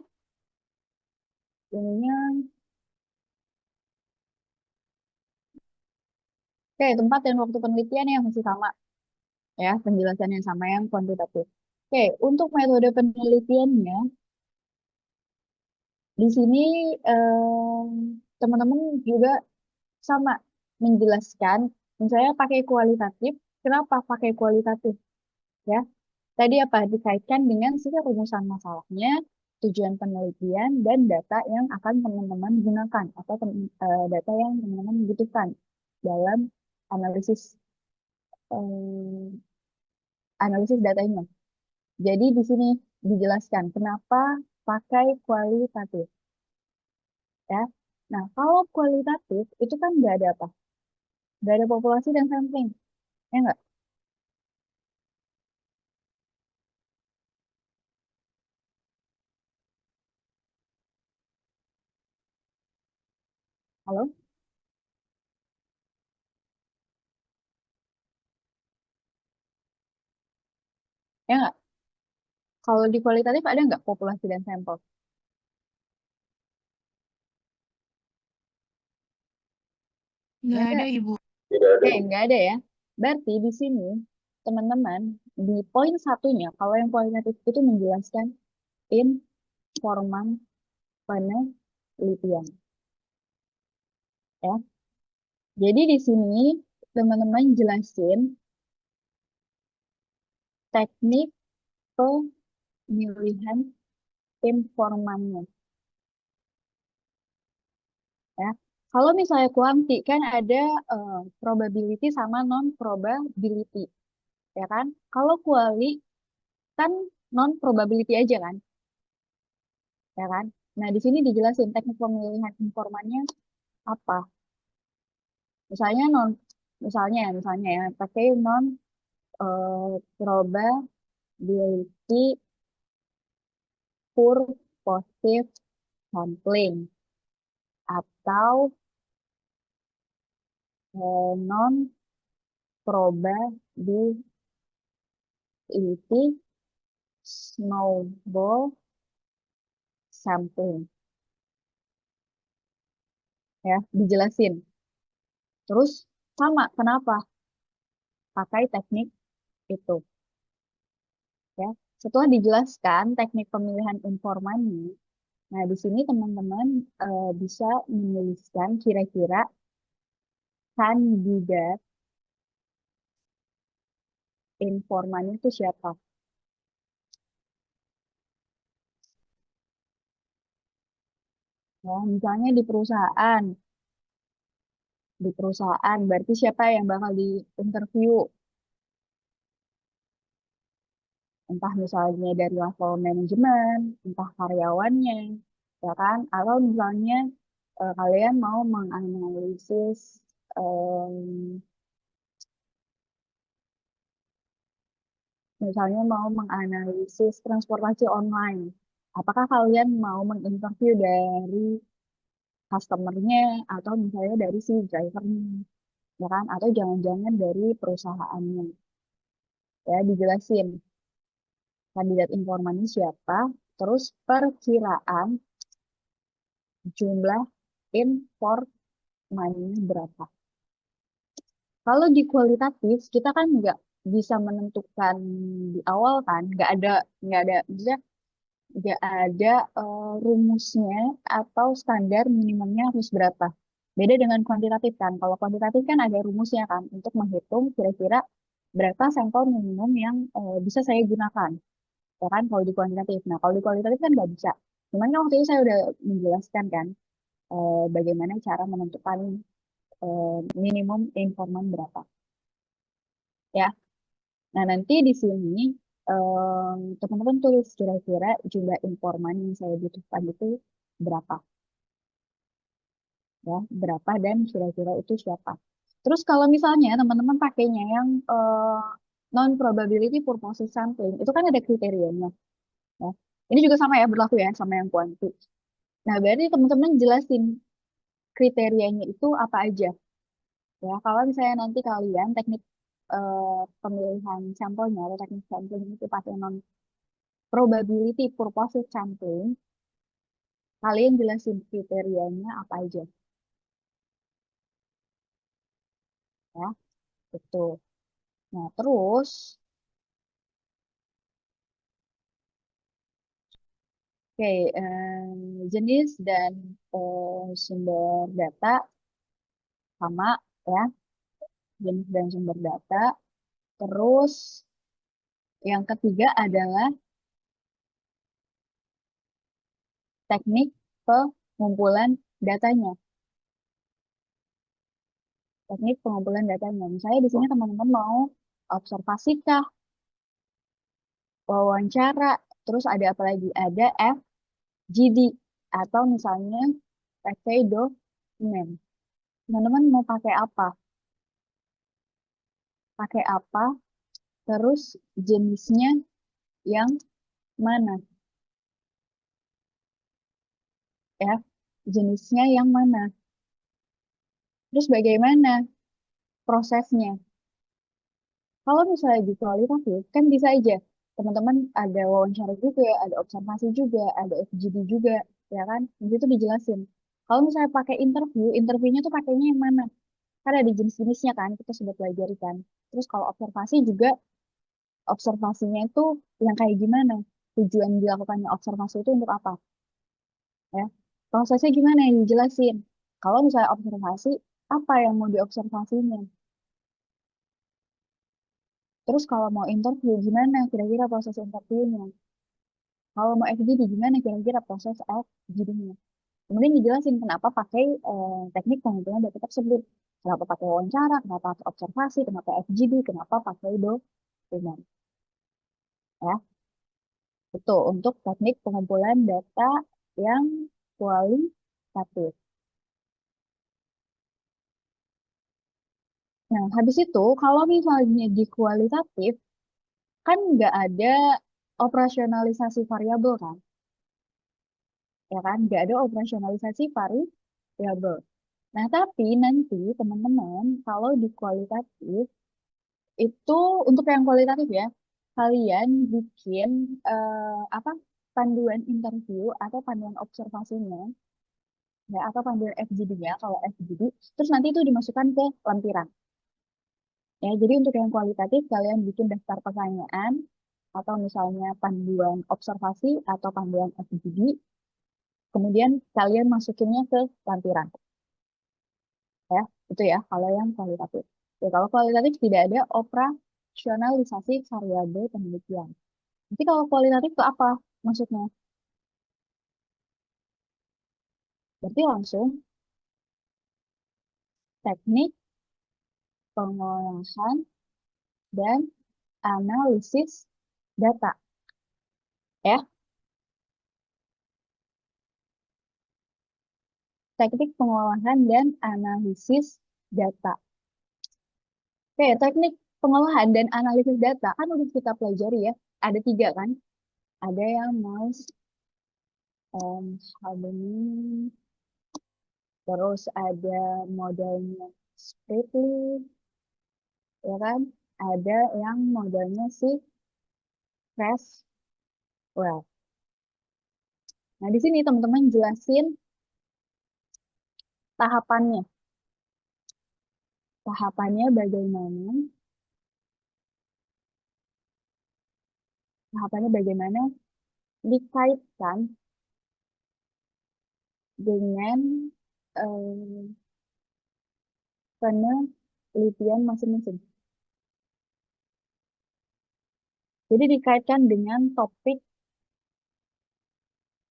Speaker 1: Ininya. Oke, tempat dan waktu penelitian yang masih sama. Ya, penjelasannya sama yang kuantitatif. Oke, untuk metode penelitiannya, di sini teman-teman juga sama menjelaskan, misalnya pakai kualitatif, kenapa pakai kualitatif? Ya, tadi apa? Dikaitkan dengan sisi rumusan masalahnya, tujuan penelitian, dan data yang akan teman-teman gunakan, atau data yang teman-teman butuhkan dalam analisis analisis datanya. Jadi di sini dijelaskan kenapa pakai kualitatif. Ya. Nah, kalau kualitatif itu kan nggak ada apa? Nggak ada populasi dan sampling. Ya nggak? Halo? Ya nggak? Kalau di kualitatif ada nggak populasi dan sampel?
Speaker 7: Nggak
Speaker 1: Nggak
Speaker 7: ada,
Speaker 1: ada.
Speaker 7: Ibu.
Speaker 6: Tidak ada.
Speaker 1: Oke, nggak ada ya. Berarti di sini, teman-teman, di poin satunya, kalau yang kualitatif itu menjelaskan informan penelitian. Ya. Jadi di sini, teman-teman jelasin teknik pemilihan informannya. Ya. Kalau misalnya kuanti kan ada probability sama non probability, ya kan? Kalau kuali kan non probability aja kan, ya kan? Nah di sini dijelasin teknik pemilihan informannya apa. Misalnya misalnya ya pakai non probability purposive sampling atau non probability snowball sampling, ya dijelasin. Terus sama kenapa pakai teknik itu, ya. Setelah dijelaskan teknik pemilihan informannya, Nah, di sini teman-teman bisa menuliskan kira-kira kandidat informan itu siapa. Ya, misalnya di perusahaan. Di perusahaan, berarti siapa yang bakal di interview? Entah misalnya dari level manajemen, entah karyawannya, ya kan? Atau misalnya kalian mau menganalisis misalnya mau menganalisis transportasi online. Apakah kalian mau menginterview dari customer-nya atau misalnya dari si driver-nya, ya kan? Atau jangan-jangan dari perusahaannya. Ya, dijelasin kandidat informannya siapa, terus perkiraan jumlah informannya berapa. Kalau di kualitatif kita kan nggak bisa menentukan di awal kan, maksudnya nggak ada rumusnya atau standar minimumnya harus berapa. Beda dengan kuantitatif kan. Kalau kuantitatif kan ada rumusnya kan untuk menghitung kira-kira berapa sampel minimum yang bisa saya gunakan. Ya kan kalau di kuantitatif. Nah, kalau di kualitatif kan nggak bisa. Cuman kan waktu itu saya udah menjelaskan kan bagaimana cara menentukan minimum informan berapa. Ya. Nah, nanti di sini teman-teman tulis kira-kira jumlah informan yang saya butuhkan itu berapa. Ya, berapa dan kira-kira itu siapa. Terus kalau misalnya teman-teman pakainya yang non-probability purposes sampling, itu kan ada kriterianya. Ya. Ini juga sama ya, berlaku ya sama yang kuanti. Nah, berarti teman-teman jelasin kriterianya itu apa aja. Ya, kalau misalnya nanti kalian teknik pemilihan sampelnya atau teknik sampling itu pakai non probability purposes sampling, kalian jelasin kriterianya apa aja. Ya, betul. Nah, terus oke, jenis dan sumber data sama ya, jenis dan sumber data. Terus yang ketiga adalah teknik pengumpulan datanya. Teknik pengumpulan datanya. Misalnya di sini teman-teman mau observasi kah, wawancara, terus ada apa lagi? Ada FGD atau misalnya essay dokumen. Teman-teman mau pakai apa? Pakai apa? Terus jenisnya yang mana? Ya, jenisnya yang mana? Terus bagaimana prosesnya? Kalau misalnya di kualitatif, kan bisa aja. Teman-teman ada wawancara juga, ada observasi juga, ada FGD juga, ya kan? Di situ dijelasin. Kalau misalnya pakai interview, interviewnya tuh pakainya yang mana? Kan ada jenis-jenisnya kan, kita sudah pelajari kan. Terus kalau observasi juga, observasinya itu yang kayak gimana? Tujuan dilakukannya observasi itu untuk apa? Ya, prosesnya gimana yang dijelasin? Kalau misalnya observasi, apa yang mau diobservasinya? Terus kalau mau interview, gimana kira-kira proses interviewnya? Kalau mau FGD, gimana kira-kira proses FGD-nya? Kemudian dijelasin kenapa pakai teknik pengumpulan data tersebut. Kenapa pakai wawancara, kenapa pakai observasi, kenapa FGD, kenapa pakai dokumen. Ya, itu untuk teknik pengumpulan data yang kualitatif. Nah, habis itu kalau misalnya di kualitatif, kan nggak ada operasionalisasi variabel kan? Ya kan? Nggak ada operasionalisasi variabel. Nah, tapi nanti teman-teman kalau di kualitatif itu untuk yang kualitatif ya, kalian bikin apa panduan interview atau panduan observasinya ya atau panduan FGD-nya kalau FGD, terus nanti itu dimasukkan ke lampiran. Ya, jadi untuk yang kualitatif kalian bikin daftar pertanyaan atau misalnya panduan observasi atau panduan FGD. kemudian kalian masukinnya ke lampiran. Ya, itu ya kalau yang kualitatif. Ya, kalau kualitatif tidak ada operasionalisasi variabel penelitian. Nanti kalau kualitatif ke apa maksudnya? Berarti langsung teknik pengolahan dan analisis data. Ya, teknik pengolahan dan analisis data. Oke, teknik pengolahan dan analisis data kan udah kita pelajari ya. Ada 3 kan? Ada yang noise hardening, terus ada modelnya Spratly, ya kan? Ada yang modelnya si Creswell. Nah, di sini teman-teman jelasin tahapannya. Tahapannya bagaimana? Tahapannya bagaimana dikaitkan dengan penelitian masing-masing. Jadi dikaitkan dengan topik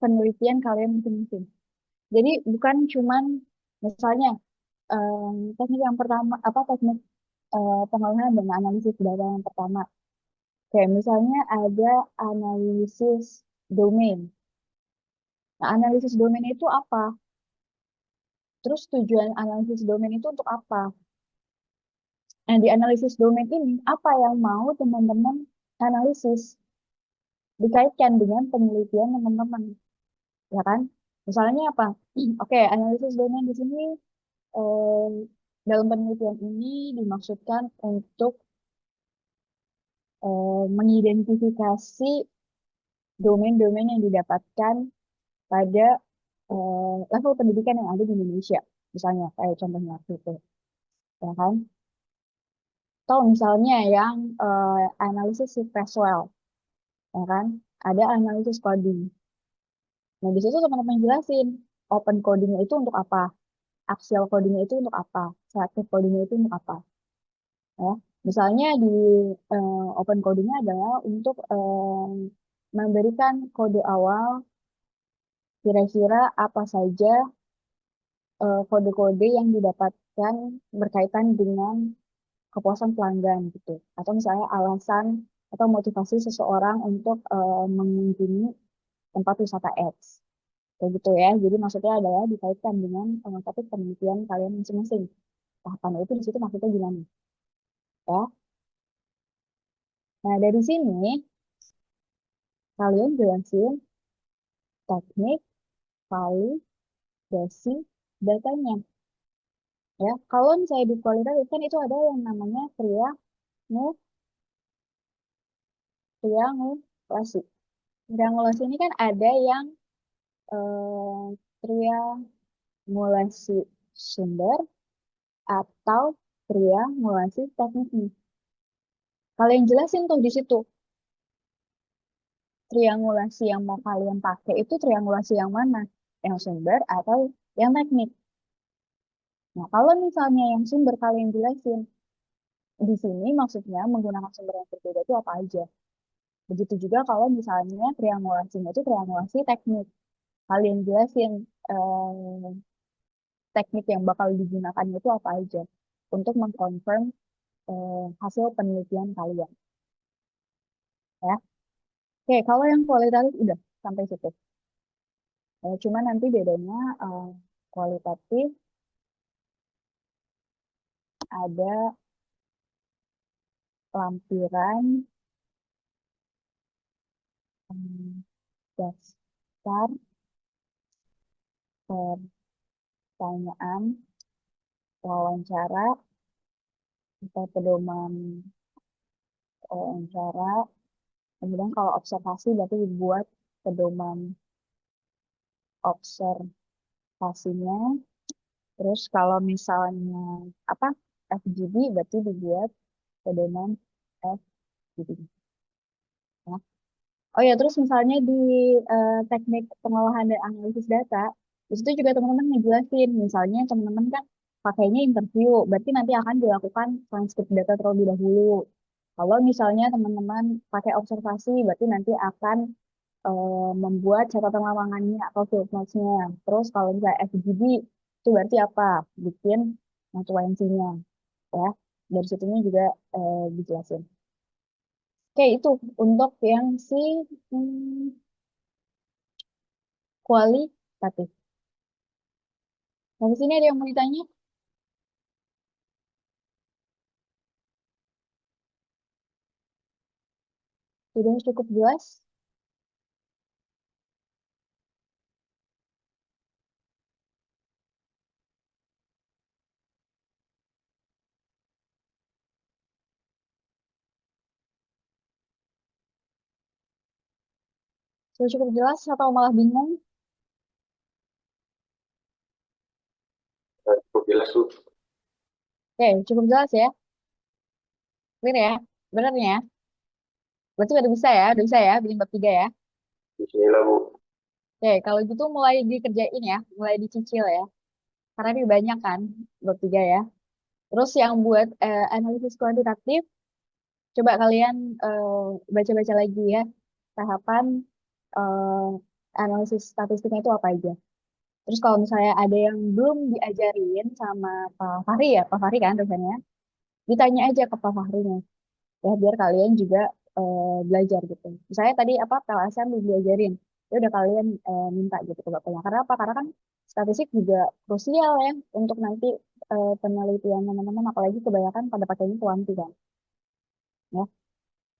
Speaker 1: penelitian kalian masing-masing. Jadi bukan cuman misalnya teknik yang pertama teknik pengolahan dan analisis data yang pertama. Kayak misalnya ada analisis domain. Nah, analisis domain itu apa? Terus tujuan analisis domain itu untuk apa? Nah, di analisis domain ini, apa yang mau teman-teman analisis? Dikaitkan dengan penelitian teman-teman. Ya kan? Misalnya apa? Oke, analisis domain di sini dalam penelitian ini dimaksudkan untuk mengidentifikasi domain-domain yang didapatkan pada level pendidikan yang ada di Indonesia, misalnya kayak contohnya itu, ya kan? Atau misalnya yang analisis si Creswell, ya kan? Ada analisis coding. Nah, di situ teman-teman jelasin open codingnya itu untuk apa, axial codingnya itu untuk apa, selective codingnya itu untuk apa. Ya, misalnya di open codingnya adalah untuk memberikan kode awal kira-kira apa saja kode-kode yang didapatkan berkaitan dengan kepuasan pelanggan gitu. Atau misalnya alasan atau motivasi seseorang untuk mengunjungi tempat wisata X. Kayak gitu ya. Jadi maksudnya adalah dikaitkan dengan topik penelitian kalian masing-masing. Tahapan itu di situ maksudnya gimana? Ya. Nah, dari sini kalian jelasin teknik validasi datanya. Ya, kalau misalnya di kualitatif kan itu ada yang namanya triangulasi. Triangulasi ini kan ada yang triangulasi sumber atau triangulasi tekniknya. Kalian jelasin tuh di situ. Triangulasi yang mau kalian pakai itu triangulasi yang mana? Yang sumber atau yang teknik? Nah, kalau misalnya yang sumber kalian jelasin, di sini maksudnya menggunakan sumber yang berbeda itu apa aja. Begitu juga kalau misalnya triangulasinya itu triangulasi teknik. Kalian jelasin teknik yang bakal digunakan itu apa aja untuk mengkonfirm hasil penelitian kalian. Ya. Oke, kalau yang kualitatif udah sampai situ. Cuma nanti bedanya kualitatif ada lampiran daftar pertanyaan wawancara atau pedoman wawancara. Kemudian kalau observasi berarti dibuat pedoman observasinya. Terus kalau misalnya FGD berarti dibuat pedoman FGD. Ya. Oh ya, terus misalnya di teknik pengolahan dan analisis data, di situ juga teman-teman ngejelasin, misalnya teman-teman kan pakainya interview, berarti nanti akan dilakukan transkrip data terlebih dahulu. Kalau misalnya teman-teman pakai observasi, berarti nanti akan membuat catatan lawangannya atau field notes-nya. Terus kalau misalnya FGD, itu berarti apa? Bikin notulensinya, ya. Dari situnya juga dijelasin. Oke, itu untuk yang si hmm, kualitatif. Habis ini ada yang mau ditanya? Sudah cukup jelas? Sudah cukup jelas atau malah bingung?
Speaker 6: Cukup jelas Bu.
Speaker 1: Oke, cukup jelas ya. Clear ya? Benar ya? Berarti udah bisa ya, bikin bab 3 ya.
Speaker 6: Bismillah Bu.
Speaker 1: Oke, kalau gitu mulai dikerjain ya, mulai dicicil ya. Karena ini banyak kan, bab 3 ya. Terus yang buat analisis kuantitatif, coba kalian baca-baca lagi ya. Tahapan eh, analisis statistiknya itu apa aja. Terus kalau misalnya ada yang belum diajarin sama Pak Fahri ya, Pak Fahri kan dosennya, ditanya aja ke Pak Fahrinya. Ya biar kalian juga belajar gitu. Misalnya tadi apa PLSM belum diajarin, ya udah kalian minta gitu ke bapaknya. Karena apa? Karena kan statistik juga krusial ya untuk nanti penelitian teman-teman, apalagi kebanyakan pada pakainya kuanti kan, ya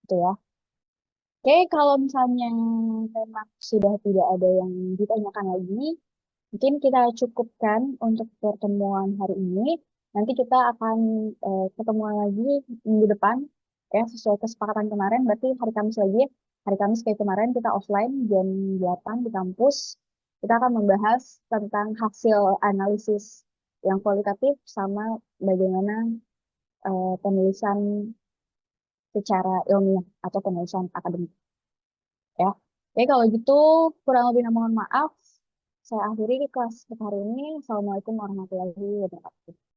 Speaker 1: itu ya. Oke, kalau misalnya memang sudah tidak ada yang ditanyakan lagi, mungkin kita cukupkan untuk pertemuan hari ini. Nanti kita akan ketemuan lagi minggu depan, ya sesuai kesepakatan kemarin. Berarti hari Kamis lagi, ya. Hari Kamis kayak kemarin kita offline jam 8 di kampus. Kita akan membahas tentang hasil analisis yang kualitatif sama bagaimana penulisan secara ilmiah atau penulisan akademik. Ya, oke kalau gitu kurang lebih mohon maaf. Saya akhiri kelas hari ini. Assalamualaikum warahmatullahi wabarakatuh.